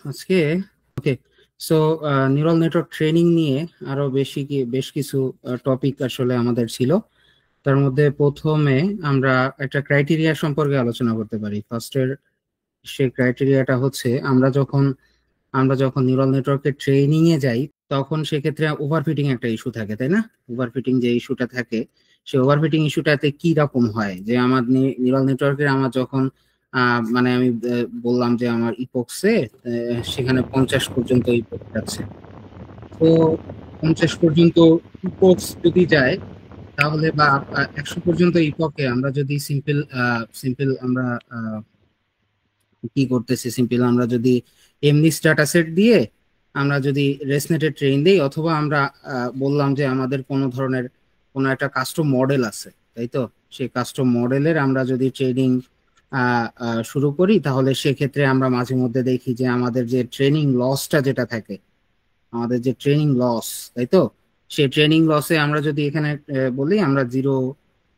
আজকে okay so neural network training নিয়ে আরো বেশ কিছু টপিক আসলে আমাদের ছিল। তার মধ্যে প্রথমে আমরা একটা ক্রাইটেরিয়া সম্পর্কে আলোচনা করতে পারি। ফার্স্টের সেই ক্রাইটেরিয়াটা হচ্ছে আমরা যখন নিউরাল নেটওয়ার্কের ট্রেনিং এ যাই, তখন সেক্ষেত্রে ওভারফিটিং একটা ইস্যু থাকে, তাই না? ওভারফিটিং যে ইস্যুটা থাকে, সেই ওভারফিটিং ইস্যুটাতে কি রকম হয় যে আমার নিউরাল নেটওয়ার্কের আমার যখন মানে আমি বললাম যে আমার ইপক্সে সেখানে 50 পর্যন্ত ইপক যাচ্ছে। তো 50 পর্যন্ত ইপক্স যদি যায়, তাহলে বা 100 পর্যন্ত ইপকে আমরা যদি সিম্পল সিম্পল আমরা কি করতেছি, সিম্পল আমরা যদি এমনি ডাটা সেট দিয়ে আমরা যদি রেসনেটে ট্রেন দিই, অথবা আমরা বললাম যে আমাদের কোনো ধরনের কোনো একটা কাস্টম মডেল আছে, তাই তো? সেই কাস্টম মডেলের আমরা যদি ট্রেনিং শুরু করি, তাহলে সেক্ষেত্রে আমরা মাঝে মধ্যে দেখি যে আমাদের যে ট্রেনিং লসটা যেটা থাকে, আমাদের যে ট্রেনিং লস, তাই তো? সেই ট্রেনিং লসে আমরা যদি এখানে বলি আমরা 0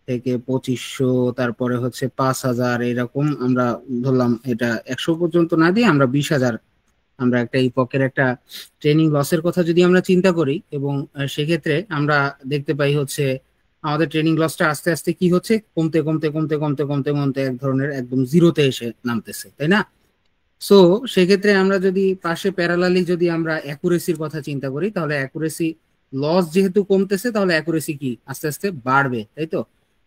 থেকে 2500, তারপরে হচ্ছে 5000, এরকম আমরা ধরলাম, এটা 100 পর্যন্ত না দিয়ে আমরা 20,000, আমরা একটা ইপকের একটা ট্রেনিং লসের কথা যদি আমরা চিন্তা করি, এবং সেক্ষেত্রে আমরা দেখতে পাই হচ্ছে আমাদের ট্রেনিং লসটা আস্তে আস্তে কি হচ্ছে, কমতে কমতে কমতে কমতে কমতে কমতে এক ধরনের একদম জিরোতে এসে নামতেছে, তাই না? সো সেক্ষেত্রে আমরা যদি পাশে প্যারালালি যদি আমরা অ্যাকুরেসির কথা চিন্তা করি, তাহলে অ্যাকুরেসি লস যেহেতু কমতেছে, তাহলে অ্যাকুরেসি কি আস্তে আস্তে বাড়বে, তাই তো?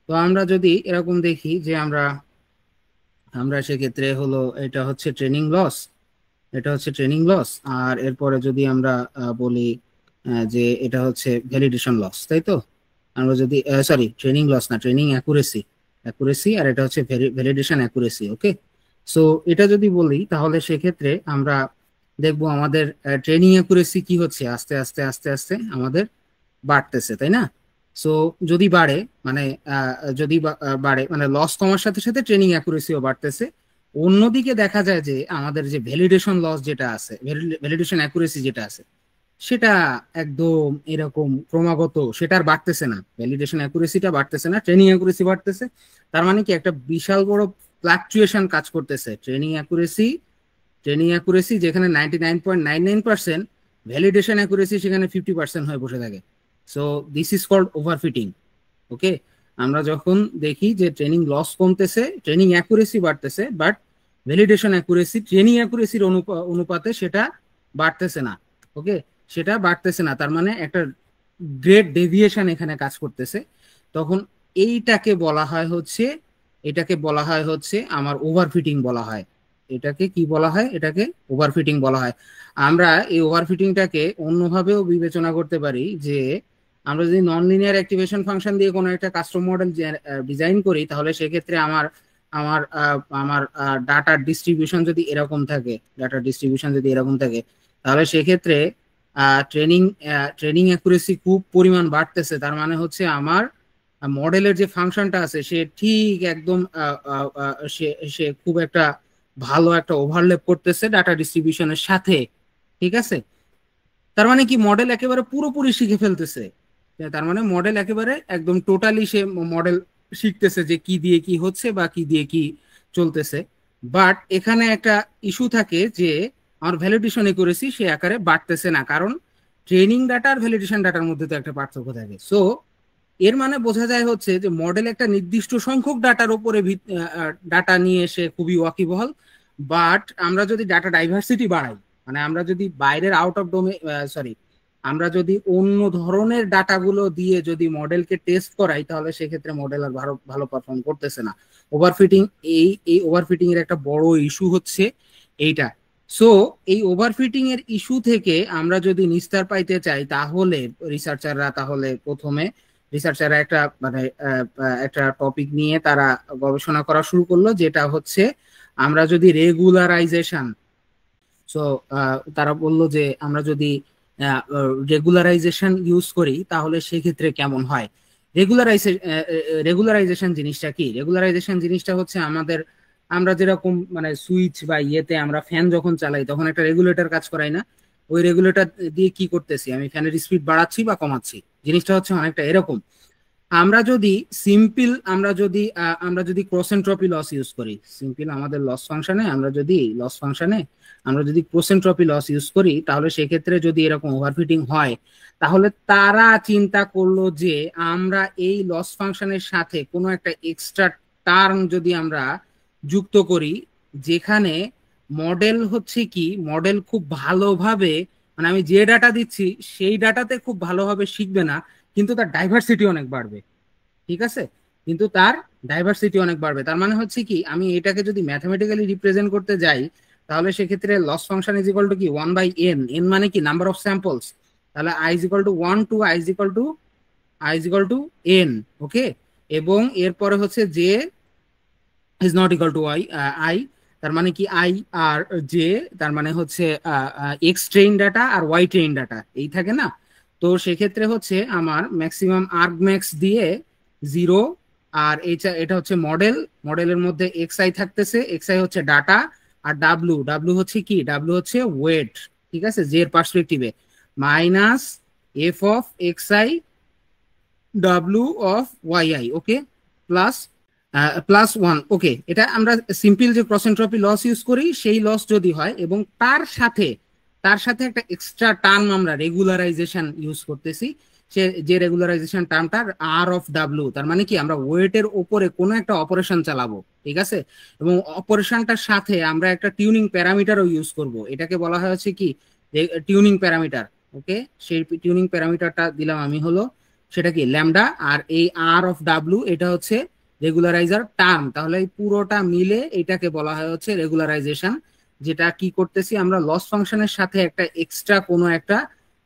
তো আমরা যদি এরকম দেখি যে আমরা আমরা সেক্ষেত্রে হলো এটা হচ্ছে ট্রেনিং লস, এটা হচ্ছে ট্রেনিং লস। আর এরপরে যদি আমরা বলি যে এটা হচ্ছে ভ্যালিডেশন লস, তাই তো? আমরা যদি সরি, ট্রেনিং লস না, ট্রেনিং অ্যাকুরেসি, অ্যাকুরেসি, আর এটা হচ্ছে ভ্যালিডেশন অ্যাকুরেসি। ওকে, সো এটা যদি বলি, তাহলে সেক্ষেত্রে আমরা দেখবো আমাদের ট্রেনিং অ্যাকুরেসি কি হচ্ছে, আস্তে আস্তে আস্তে আস্তে আমাদের বাড়তেছে, তাই না? সো যদি বাড়ে মানে বাড়ে মানে লস কমার সাথে সাথে ট্রেনিং অ্যাকুরেসিও বাড়তেছে। অন্যদিকে দেখা যায় যে আমাদের যে ভ্যালিডেশন লস যেটা আছে, ভ্যালিডেশন অ্যাকুরেসি যেটা আছে, সেটা একদম এরকম ক্রমাগত সেটা আর বাড়তেছে না। ভ্যালিডেশন অ্যাকুরেসিটা বাড়তেছে না, ট্রেনিং অ্যাকুরেসি বাড়তেছে। তার মানে কি, একটা বিশাল বড় ফ্লাকচুয়েশন কাজ করতেছে। ট্রেনিং অ্যাকুরেসি যেখানে 99.99%, ভ্যালিডেশন অ্যাকুরেসি সেখানে 50% হয়ে বসে থাকে। So this is called overfitting. Okay, আমরা যখন দেখি যে ট্রেনিং লস কমতেছে, ট্রেনিং অ্যাকুরেসি বাড়তেছে, বাট ভ্যালিডেশন অ্যাকুরেসি ট্রেনিং অ্যাকুরেসির অনুপাতে সেটা বাড়তেছে না। ওকে, সেটা বাড়তেছে না, তার মানে একটা গ্রেট ডেভিয়েশন এখানে কাজ করতেছে। তখন এইটাকে বলা হয় হচ্ছে, এটাকে বলা হয় হচ্ছে আমার ওভারফিটিং বলা হয়। এটাকে কি বলা হয়? এটাকে ওভারফিটিং বলা হয়। আমরা এই ওভারফিটিংটাকে অন্যভাবেও বিবেচনা করতে পারি, যে আমরা যদি নন লিনিয়ার অ্যাক্টিভেশন ফাংশন দিয়ে কোনো একটা কাস্টম মডেল ডিজাইন করি, তাহলে সেক্ষেত্রে আমার আমার আমার ডাটার ডিস্ট্রিবিউশন যদি এরকম থাকে, তাহলে সেক্ষেত্রে ট্রেনিং ট্রেনিং অ্যাকুরেসি খুব পরিমাণ বাড়তেছে। তার মানে হচ্ছে আমার মডেলের যে ফাংশনটা আছে, সে ঠিক একদম সে সে খুব একটা ভালো একটা ওভারল্যাপ করতেছে ডাটা ডিস্ট্রিবিউশনের সাথে। ঠিক আছে, তার মানে কি, মডেল একেবারে পুরোপুরি শিখে ফেলতেছে। তার মানে মডেল একেবারে একদম টোটালি সে মডেল শিখতেছে যে কি দিয়ে কি হচ্ছে বা কি দিয়ে কি চলতেছে। বাট এখানে একটা ইস্যু থাকে যে আমার ভ্যালিডেশন করেছি সে আকারে বাড়তেছে না, কারণ ট্রেনিং ডাটা আর ভ্যালিডেশন ডাটার মধ্যে তো একটা পার্থক্য থাকে। সো এর মানে বোঝা যায় হচ্ছে যে মডেল একটা নির্দিষ্ট সংখ্যক ডাটার উপরে ডাটা নিয়ে এসে খুবই ওয়াকিবহল। বাট আমরা যদি ডাটা ডাইভার্সিটি বাড়াই, মানে আমরা যদি বাইরের আউট অফ ডোমে সরি আমরা যদি অন্য ধরনের ডাটাগুলো দিয়ে যদি মডেলকে টেস্ট করাই, তাহলে সেক্ষেত্রে মডেল আর ভালো ভালো পারফর্ম করতেছে না। ওভারফিটিং, এই ওভারফিটিং এর একটা বড় ইস্যু হচ্ছে এইটা। সো এই ওভারফিটিং এর ইস্যু থেকে আমরা যদি নিস্তার পাইতে চাই, তাহলে প্রথমে রিসার্চাররা একটা মানে একটা টপিক নিয়ে তারা গবেষণা করা শুরু করলো, যেটা হচ্ছে আমরা যদি রেগুলারাইজেশন। সো তারা বললো যে আমরা যদি রেগুলারাইজেশন ইউজ করি, তাহলে সেক্ষেত্রে কেমন হয়। রেগুলারাইজেশন জিনিসটা কি? রেগুলারাইজেশন জিনিসটা হচ্ছে আমরা যেরকম মানে সুইচ বা ইয়েতে আমরা ফ্যান যখন চালাই, তখন একটা রেগুলেটর কাজ করাই না? ওই রেগুলেটর দিয়ে কি করতেছি, আমি ফ্যানের স্পিড বাড়াচ্ছি বা কমাচ্ছি। জিনিসটা হচ্ছে অনেকটা এরকম। আমরা যদি ক্রস এনট্রপি লস ইউজ করি, সিম্পল আমাদের লস ফাংশনে আমরা যদি ক্রস এনট্রপি লস ইউজ করি, তাহলে সেক্ষেত্রে যদি এরকম ওভারফিটিং হয়, তাহলে তারা চিন্তা করলো যে আমরা এই লস ফাংশনের সাথে কোনো একটা এক্সট্রা টার্ম যদি আমরা যুক্ত করি, যেখানে মডেল খুব ভালোভাবে, মানে আমি যে ডাটা দিচ্ছি সেই ডাটাতে খুব ভালোভাবে শিখবে না, কিন্তু তার ডাইভার্সিটি অনেক বাড়বে। ঠিক আছে, কিন্তু তার ডাইভার্সিটি অনেক বাড়বে। তার মানে হচ্ছে কি, আমি এটাকে যদি ম্যাথমেটিক্যালি রিপ্রেজেন্ট করতে যাই, তাহলে সেক্ষেত্রে loss function is equal to কি 1/n। এন মানে কি নাম্বার অফ স্যাম্পলস, তাহলে i is equal to 1 to i is equal to n। Okay, এবং এরপরে হচ্ছে যে is not equal to i, তার মানে কি i আর j, তার মানে হচ্ছে এক্স ট্রেন ডাটা আর ওয়াই ট্রেন ডাটা এই থাকে না। তো সেক্ষেত্রে হচ্ছে আমার ম্যাক্সিমাম আর্গম্যাক্স দিয়ে 0, আর এটা হচ্ছে মডেলের মধ্যে xi থাকতেছে, xi হচ্ছে ডাটা, আর w হচ্ছে কি, w হচ্ছে ওয়েট। ঠিক আছে, j এর পার্সপেক্টিভে minus f of xi w of yi। Okay, plus 1। Okay, এটা আমরা সিম্পল যে ক্রস এনট্রপি লস ইউজ করি সেই লস যদি হয়, এবং তার সাথে একটা এক্সট্রা টার্ম আমরা রেগুলারাইজেশন ইউজ করতেছি, যে রেগুলারাইজেশন টার্মটার আর অফ ডাব্লিউ, তার মানে কি আমরা ওয়েটের উপরে কোনো একটা অপারেশন চালাবো। ঠিক আছে, এবং অপারেশনটার সাথে আমরা একটা টিউনিং প্যারামিটারও ইউজ করব, এটাকে বলা হয় হচ্ছে কি টিউনিং প্যারামিটার। ওকে, সেই টিউনিং প্যারামিটারটা দিলাম আমি হলো সেটা কি ল্যামডা, আর এই আর অফ ডাব্লিউ এটা হচ্ছে রেগুলারাইজার টার্ম। তাহলে এই পুরোটা মিলে এটাকে বলা হয় হচ্ছে রেগুলারাইজেশন, যেটা কি করতেছি আমরা লস ফাংশনের সাথে একটা এক্সট্রা কোনো একটা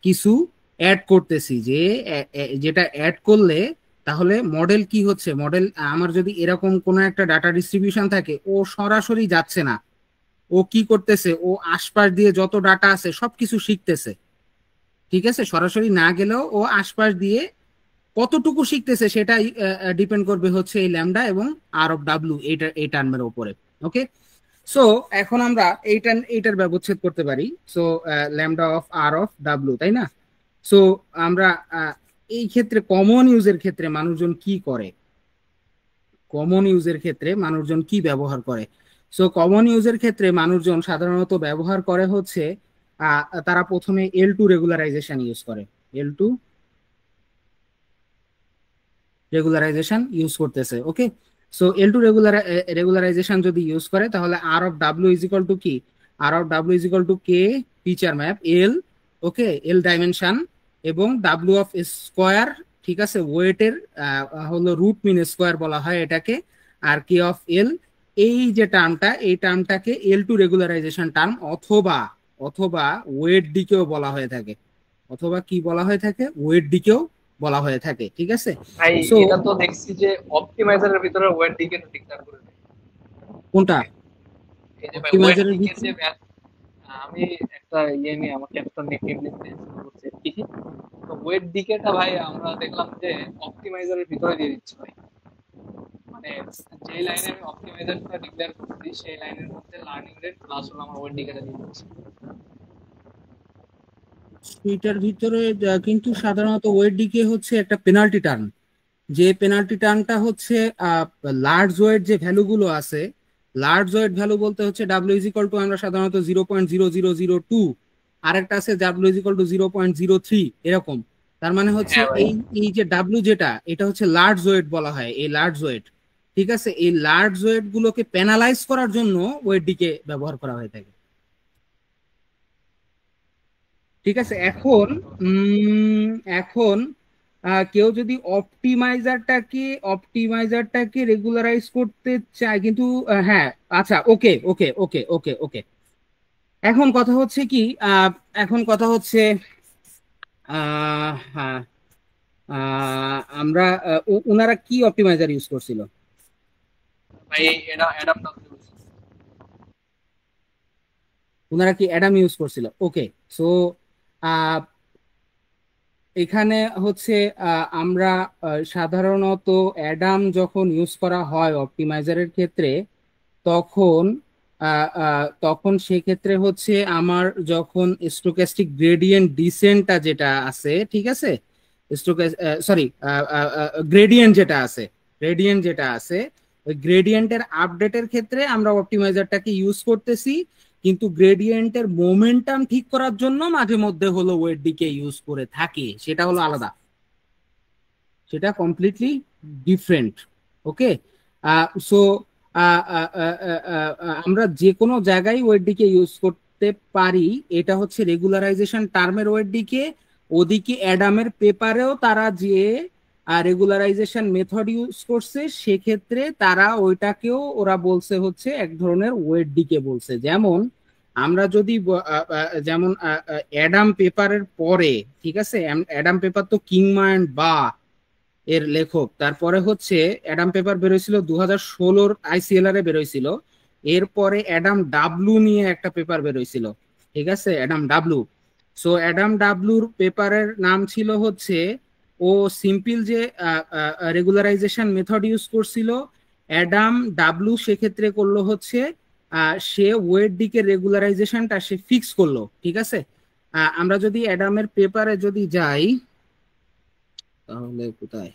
কিছু অ্যাড করতেছি, যেটা অ্যাড করলে তাহলে মডেল কি হচ্ছে, মডেল আমার যদি এরকম কোনো একটা ডাটা ডিস্ট্রিবিউশন থাকে, ও সরাসরি যাচ্ছে না, ও কি করতেছে, ও আশপাশ দিয়ে যত ডাটা আছে সবকিছু শিখতেছে। ঠিক আছে, সরাসরি না গেলেও ও আশপাশ দিয়ে কতটুকু শিখতেছে সেটা ডিপেন্ড করবে হচ্ছে এই ল্যামডা এবং আর অফ ডাব্লিউ এই টার্মের উপরে। ওকে, সো এখন আমরা এইটার ব্যবচ্ছেদ করতে পারি। So lambda of R of W, তাই না? সো আমরা এই ক্ষেত্রে কমন ইউজের ক্ষেত্রে মানুষজন কি করে, কি ব্যবহার করে? সো কমন ইউজের ক্ষেত্রে মানুষজন সাধারণত ব্যবহার করে হচ্ছে তারা প্রথমে L2 রেগুলারাইজেশন ইউজ করে, L2 রেগুলারাইজেশন ইউজ করতেছে। ওকে, সো L2 রেগুলারাইজেশন যদি ইউজ করে, তাহলে R of W is equal to কি, R of W is equal to K feature map L. Okay, L dimension এবং ডাব্লিউ অফ স্কোয়ার। ঠিক আছে, ওয়েটের হলো রুট মিন স্কোয়ার বলা হয় এটাকে, আর কে অফ এল। এই যে টার্মটা, এই টার্মটাকে L2 রেগুলারাইজেশন টার্ম অথবা ওয়েট ডিকেও বলা হয়ে থাকে, অথবা কি বলা হয়ে থাকে, ওয়েট ডিকেও বলা হয়ে থাকে। ঠিক আছে, ভাই এটা তো দেখছি যে অপটিমাইজারের ভিতরে ওয়েট ডিকে ডিক্লেয়ার করে দেয়। কোনটা? এই যে ভাই অপটিমাইজারের ভিতরে আমি একটা নিয়ে আমার ক্যাপ্টন নিয়ে টিম লিখতে করতে কি, তো ওয়েট ডিকেটা ভাই আমরা দেখলাম যে অপটিমাইজারের ভিতরে দিয়ে দিচ্ছে ভাই, মানে যে লাইনে আমি অপটিমাইজারটা ডিক্লেয়ার করছি সেই লাইনের মধ্যে লার্নিং রেট প্লাস হলো আমার ওয়েট ডিকেটা দিয়ে দিচ্ছে। এটার ভিতরে কিন্তু সাধারণত ওয়েট ডিকে হচ্ছে একটা পেনাল্টি টার্ম, যে পেনাল্টি টার্মটা হচ্ছে লার্জ ওয়েট যে ভ্যালুগুলো আছে, লার্জ ওয়েট ভ্যালু বলতে হচ্ছে ডাব্লিউ ইজ ইকুয়াল টু আমরা সাধারণত 0.0002, আরেকটা আছে ডাব্লিউ ইজ ইকুয়াল টু 0.03 এরকম। তার মানে হচ্ছে এই যে ডাব্লিউ যেটা, এটা হচ্ছে লার্জ ওয়েট বলা হয়, এই লার্জ ওয়েট। ঠিক আছে, এই লার্জ ওয়েট গুলোকে পেনালাইজ করার জন্য ওয়েট ডিকে ব্যবহার করা হয়ে থাকে। ঠিক আছে, এখন কেউ যদি অপটিমাইজারটাকে রেগুলারাইজ করতে চায়, কিন্তু হ্যাঁ, আচ্ছা, ওকে ওকে ওকে ওকে ওকে এখন কথা হচ্ছে কি, এখন কথা হচ্ছে হ্যাঁ, আমরা ওনারা কি অপটিমাইজার ইউজ করছিল? ওনারা কি অ্যাডাম ইউজ করছিল? ওকে, সো এখানে হচ্ছে আমরা সাধারণত অ্যাডাম যখন ইউজ করা হয় অপটিমাইজারের ক্ষেত্রে, তখন সেক্ষেত্রে হচ্ছে আমার যখন স্টোক্যাস্টিক গ্রেডিয়েন্ট ডিসেন্টটা যেটা আছে, ঠিক আছে, সরি গ্রেডিয়েন্ট যেটা আছে, গ্রেডিয়েন্ট যেটা আছে ওই গ্রেডিয়েন্টের আপডেটের ক্ষেত্রে আমরা অপটিমাইজারটাকে ইউজ করতেছি, কিন্তু গ্রেডিয়েন্টের মোমেন্টাম ঠিক করার জন্য মাঝে মধ্যে হলো ওয়েট ডিকে ইউজ করে থাকি, সেটা হলো আলাদা, সেটা কমপ্লিটলি ডিফারেন্ট। ওকে, সো আমরা যে কোনো জায়গায় ওয়েট ডিকে ইউজ করতে পারি, এটা হচ্ছে রেগুলারাইজেশন টার্মের ওয়েট ডিকে। ওদিকে অ্যাডামের পেপারেও তারা যে রেগুলারাইজেশন মেথড ইউজ করছে, সেক্ষেত্রে তারা ওইটাকেও ওরা বলছে হচ্ছে এক ধরনের ওয়েট ডিকে বলছে। যেমন আমরা যদি যেমন অ্যাডাম পেপারের পরে, ঠিক আছে, অ্যাডাম পেপার তো কিংমা অ্যান্ড বা এর লেখক, তারপরে হচ্ছে অ্যাডাম পেপার বেরোয়ছিল 2016 আইসিএলআর এ বেরোয়ছিল, এরপরে অ্যাডাম ডাবলু নিয়ে একটা পেপার বেরোয়ছিল, ঠিক আছে, অ্যাডাম ডাবলু। সো অ্যাডাম ডাবলুর পেপারের নাম ছিল হচ্ছে, ও সিম্পল যে রেগুলারাইজেশন মেথড ইউজ করছিল, অ্যাডাম ডাবলু সেক্ষেত্রে করলো হচ্ছে সে ওয়েট দিকে রেগুলারাইজেশনটা সে ফিক্স করলো, ঠিক আছে। আমরা যদি অ্যাডামের পেপারে যদি যাই, তাহলে কোথায়,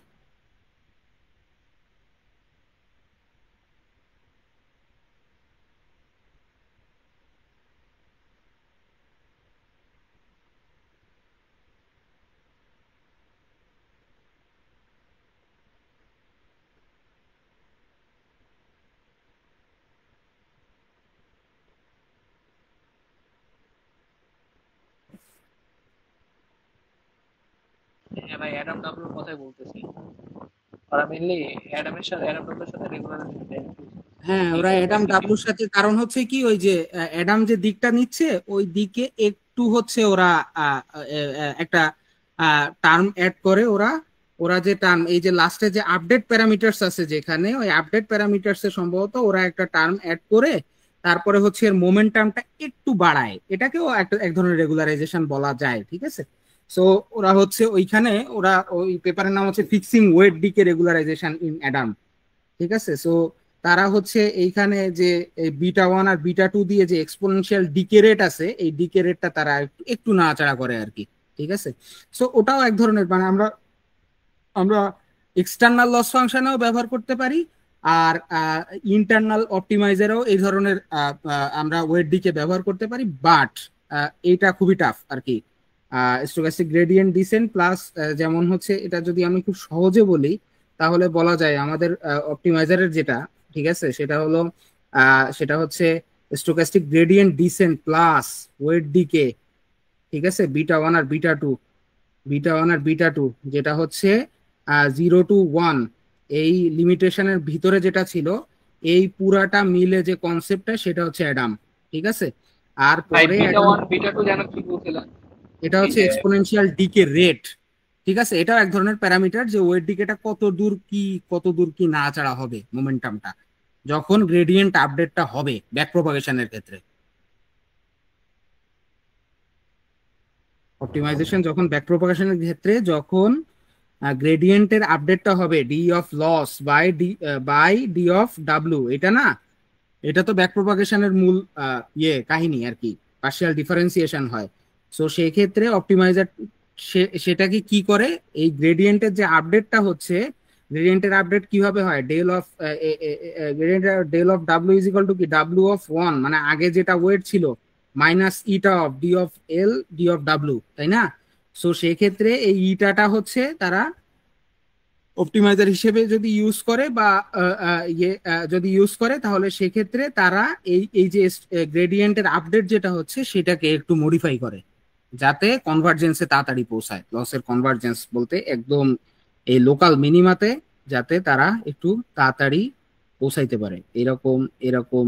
হ্যাঁ ভাই, অ্যাডাম ডাবলুর কথাই বলতেছি। ওরা মেনলি অ্যাডাম ডাবলুর সাথে রেগুলার হ্যাঁ ওরা অ্যাডাম ডাবলুর সাথে, কারণ হচ্ছে কি ওই যে অ্যাডাম যে দিকটা নিচ্ছে ওই দিকে একটু হচ্ছে ওরা একটা টার্ম অ্যাড করে, ওরা ওরা যে টার্ম এই যে লাস্টে যে আপডেট প্যারামিটারস আছে, যেখানে ওই আপডেট প্যারামিটারস এ সম্ভবত ওরা একটা টার্ম অ্যাড করে তারপরে হচ্ছে এর মোমেন্টামটা একটু বাড়ায়, এটাকেও একটা এক ধরনের রেগুলারাইজেশন বলা যায়, ঠিক আছে। সো ওরা হচ্ছে ওইখানে ওরা ওই পেপারের নাম হচ্ছে fixing weight decay regularization in Adam, ঠিক আছে। সো তারা হচ্ছে এইখানে যে বিটা ওয়ান আর বিটা টু দিয়ে যে এক্সপোনেনশিয়াল ডিকে রেট আছে, এই ডিকে রেটটা তারা একটু একটু নাড়াচাড়া করে আর কি, ঠিক আছে। সো ওটাও এক ধরনের, মানে আমরা আমরা এক্সটার্নাল লস ফাংশনেও ব্যবহার করতে পারি, আর ইন্টারনাল অপটিমাইজারেও এই ধরনের আমরা ওয়েট ডিকে ব্যবহার করতে পারি, বাট এটা খুবই টাফ আর কি। স্টোকাস্টিক গ্রেডিয়েন্ট ডিসেন্ট প্লাস, যেমন হচ্ছে এটা যদি আমি খুব সহজে বলি তাহলে বলা যায় আমাদের অপটিমাইজারের যেটা, ঠিক আছে, সেটা হলো সেটা হচ্ছে stochastic gradient descent plus weight decay, ঠিক আছে, বিটা ওয়ান আর বিটা টু, বিটা ওয়ান আর বিটা টু, যেটা হচ্ছে 0 to 1 এই লিমিটেশনের ভিতরে যেটা ছিল, এই পুরাটা মিলে যে কনসেপ্টটা সেটা হচ্ছে অ্যাডাম, ঠিক আছে। আর ভাই পরে বিটা ওয়ান বিটা টু যেন কি বলছিলেন? এটা এই হচ্ছে যে এক্সপোনেনশিয়াল ডিকে রেট, ঠিক আছে, এটাও এক ধরনের প্যারামিটার যে ওয়েট ডিকেটা কত দূর কি নাড়াচাড়া হবে মোমেন্টামটা যখন গ্রেডিয়েন্ট আপডেটটা হবে ব্যাক প্রপাগেশনের ক্ষেত্রে। অপটিমাইজেশন যখন ব্যাক প্রপাগেশনের ক্ষেত্রে যখন গ্রেডিয়েন্টের আপডেটটা হবে d of loss by d of W, এটা না, এটা তো ব্যাক প্রপাগেশনের মূল কাহিনী আর কি, পার্শিয়াল ডিফারেন্সিয়েশন হয়। সো সেই ক্ষেত্রে অপটিমাইজার সেটাকে কি করে, এই গ্রেডিয়েন্টের যে আপডেটটা হচ্ছে, গ্রেডিয়েন্টের আপডেট কিভাবে হয়, del of W is equal to কি ডাব্লিউ অফ ওয়ান, মানে আগে যেটা ওয়েট ছিল minus eta of d of L d of W, তাই না। সো সেক্ষেত্রে এই ইটাটা হচ্ছে তারা অপটিমাইজার হিসেবে যদি ইউজ করে বা যদি ইউজ করে, তাহলে সেক্ষেত্রে তারা এই এই যে গ্রেডিয়েন্টের আপডেট যেটা হচ্ছে সেটাকে একটু মডিফাই করে যাতে কনভার্জেন্সে তাড়াতাড়ি পৌঁছায়, লসের কনভার্জেন্স বলতে একদম এই লোকাল মিনিমাতে যাতে তারা একটু তাড়াতাড়ি পৌঁছাইতে পারে, এরকম এরকম।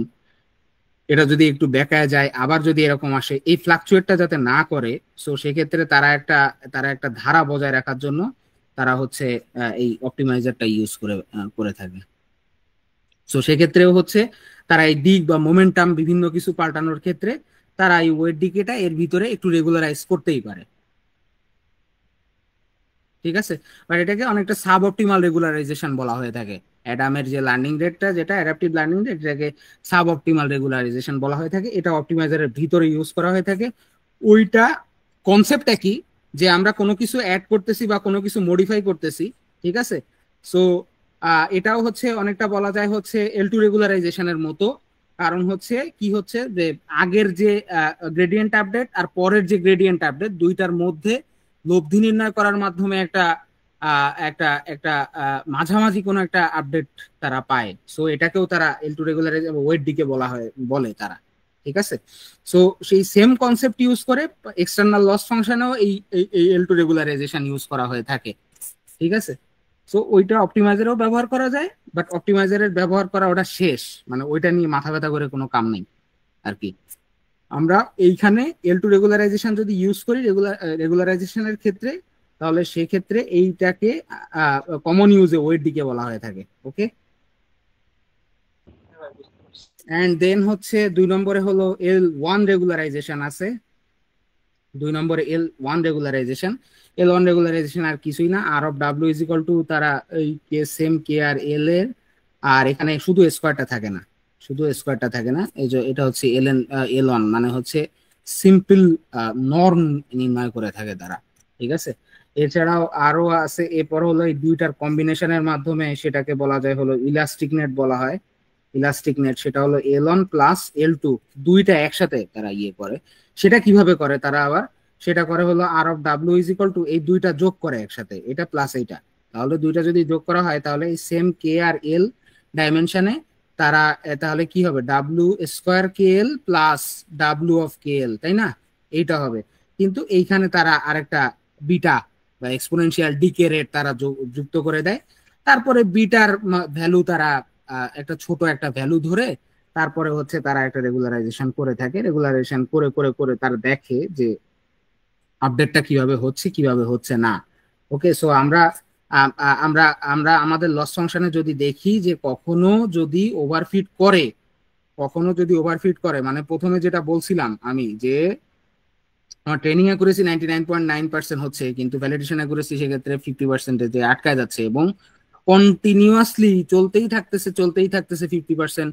এটা যদি একটু বেঁকায় যায় আবার যদি এরকম আসে, এই ফ্লাকচুয়েটটা যাতে না করে, সো সেক্ষেত্রে তারা একটা ধারা বজায় রাখার জন্য তারা হচ্ছে এই অপটিমাইজারটা ইউজ করে করে থাকে। সো সেক্ষেত্রেও হচ্ছে তারা এই দিক বা মোমেন্টাম বিভিন্ন কিছু পাল্টানোর ক্ষেত্রে তারা এই ওয়েট ডিকেটা এর ভিতরে একটু রেগুলারাইজ করতেই পারে, ঠিক আছে। বাট এটাকে অনেকটা সাব অপটিমাল রেগুলারাইজেশন বলা হয়ে থাকে। অ্যাডামের যে লার্নিং রেটটা যেটা অ্যাডাপটিভ লার্নিং রেট, এটাকে সাব অপটিমাল রেগুলারাইজেশন বলা হয়ে থাকে, এটা অপটিমাইজারের ভিতরে ইউজ করা হয়ে থাকে। ওইটা কনসেপ্ট একই, যে আমরা কোনো কিছু অ্যাড করতেছি বা কোনো কিছু মডিফাই করতেছি, ঠিক আছে। সো এটাও হচ্ছে অনেকটা বলা যায় হচ্ছে L2 রেগুলারাইজেশনের মতো। কারণ হচ্ছে কি হচ্ছে যে আগের যে গ্রেডিয়েন্ট আপডেট আর পরের যে গ্রেডিয়েন্ট আপডেট দুইটার মধ্যে লব্ধি নির্ণয় করার মাধ্যমে একটা একটা একটা মাঝামাঝি কোনো একটা আপডেট তারা পায়। সো এটাকেও তারা L2 রেগুলারাইজ ওয়েট ডিকে বলা হয় বলে তারা, ঠিক আছে। সো সেই সেম কনসেপ্ট ইউজ করে এক্সটার্নাল লস ফাংশনেও এই L2 রেগুলারাইজেশন ইউজ করা হয়ে থাকে, ঠিক আছে। সো ওইটা অপটিমাইজারেও ব্যবহার করা যায়, বাট অপটিমাইজারের ব্যবহার করা ওটা শেষ, মানে ওইটা নিয়ে মাথা ব্যথা করে কোনো কাম নেই আর কি। আমরা এইখানে L2 রেগুলারাইজেশন যদি ইউজ করি রেগুলারাইজেশনের ক্ষেত্রে, তাহলে সেক্ষেত্রে এইটাকে কমন ইউজে ওয়েট ডিকে বলা হয়ে থাকে। ওকে, এন্ড দেন হচ্ছে 2 নম্বরে হলো L1 রেগুলারাইজেশন আছে। 2 নম্বরে L1 রেগুলারাইজেশন। L1 রেগুলারাইজেশন আর কিছুই না, R of W is equal to তারা এই সেম কে আর এল এর, আর এখানে শুধু স্কোয়ারটা থাকে না, শুধু স্কোয়ারটা থাকে না, এই যে এটা হচ্ছে L1 মানে হচ্ছে সিম্পল নর্ম নির্ণয় করে থাকে তারা, ঠিক আছে। এছাড়াও আরো আছে, এরপর হলো এই দুইটার কম্বিনেশনের মাধ্যমে সেটাকে বলা যায় হলো ইলাস্টিক নেট বলা হয়। ইলাস্টিক নেট সেটা হলো L1 প্লাস L2 দুইটা একসাথে তারা ইয়ে করে। সেটা কিভাবে করে তারা আবার, সেটা করে হলো R of W is equal to এই দুইটা যোগ করে একসাথে, এটা প্লাস এইটা, তাহলে দুইটা যদি যোগ করা হয় তাহলে এই সেম কে আর এল ডাইমেনশনে তারা তাহলে কি হবে, W square K L plus W of K L, তাই না, এইটা হবে। কিন্তু এইখানে তারা আরেকটা বিটা বা এক্সপোনেনশিয়াল ডিকে রেট তারা যুক্ত করে দেয়। তারপরে বিটার ভ্যালু তারা একটা ছোট একটা ভ্যালু ধরে তারপরে হচ্ছে তারা একটা রেগুলারাইজেশন করে থাকে। রেগুলারাইজেশন করে করে করে তারা দেখে যে আপডেটটা কিভাবে হচ্ছে কিভাবে হচ্ছে না। ওকে, সো আমরা আমরা আমরা আমাদের লস ফাংশনে যদি দেখি যে কখনো যদি ওভারফিট করে, কখনো যদি ওভারফিট করে, মানে প্রথমে যেটা বলছিলাম আমি যে আমার ট্রেনিং অ্যাকুরেসি 99.9% হচ্ছে, কিন্তু ভ্যালিডেশন অ্যাকুরেসি সেক্ষেত্রে 50% আটকায় যাচ্ছে এবং কন্টিনিউয়াসলি চলতেই থাকতেছে 50%,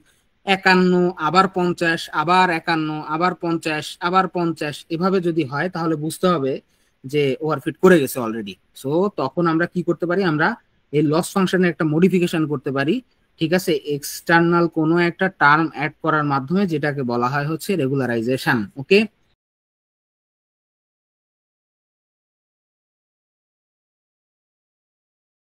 51, আবার 50, আবার 51, আবার 50, আবার 50, এভাবে যদি হয় তাহলে বুঝতে হবে যে ওভারফিট করে গেছে অলরেডি। সো তখন আমরা কি করতে পারি, আমরা এই লস ফাংশনে একটা মডিফিকেশন করতে পারি, ঠিক আছে, এক্সটার্নাল কোনো একটা টার্ম অ্যাড করার মাধ্যমে, যেটাকে বলা হয় হচ্ছে রেগুলারাইজেশন। ওকে,